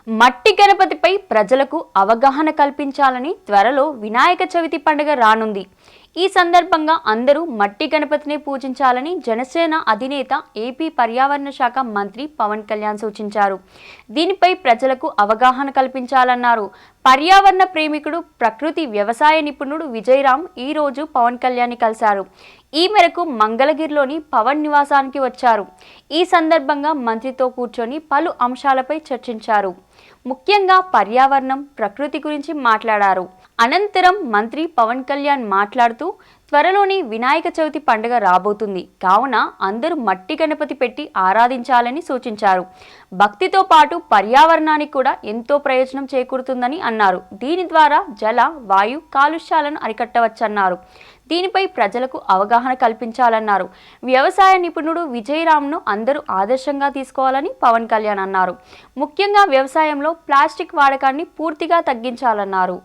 మట్టి గణపతిపై ప్రజలకు అవగాహన కల్పించాలని త్వరలో వినాయక చవితి పండుగ రానుంది. ఈ సందర్భంగా అందరూ మట్టి గణపతిని పూజించాలని జనసేన అధినేత ఏపీ పర్యావరణ శాఖ మంత్రి పవన్ కళ్యాణ్ సూచించారు. దీనిపై ప్రజలకు అవగాహన కల్పించాలన్నారు. పర్యావరణ ప్రేమికుడు, ప్రకృతి వ్యవసాయ నిపుణుడు విజయరామ్ ఈ రోజు పవన్ కళ్యాణ్ని కలిశారు. ఈ మేరకు మంగళగిరిలోని పవన్ నివాసానికి వచ్చారు. ఈ సందర్భంగా మంత్రితో కూర్చొని పలు అంశాలపై చర్చించారు. ముఖ్యంగా పర్యావరణం, ప్రకృతి గురించి మాట్లాడారు. అనంతరం మంత్రి పవన్ కళ్యాణ్ మాట్లాడుతూ, త్వరలోని వినాయక చవితి పండుగ రాబోతుంది కావున అందరూ మట్టి గణపతి పెట్టి ఆరాధించాలని సూచించారు. భక్తితో పాటు పర్యావరణానికి కూడా ఎంతో ప్రయోజనం చేకూరుతుందని అన్నారు. దీని ద్వారా జల, వాయు కాలుష్యాలను అరికట్టవచ్చన్నారు. దీనిపై ప్రజలకు అవగాహన కల్పించాలన్నారు. వ్యవసాయ నిపుణుడు విజయరామ్ను అందరూ ఆదర్శంగా తీసుకోవాలని పవన్ కళ్యాణ్ అన్నారు. ముఖ్యంగా వ్యవసాయంలో ప్లాస్టిక్ వాడకాన్ని పూర్తిగా తగ్గించాలన్నారు.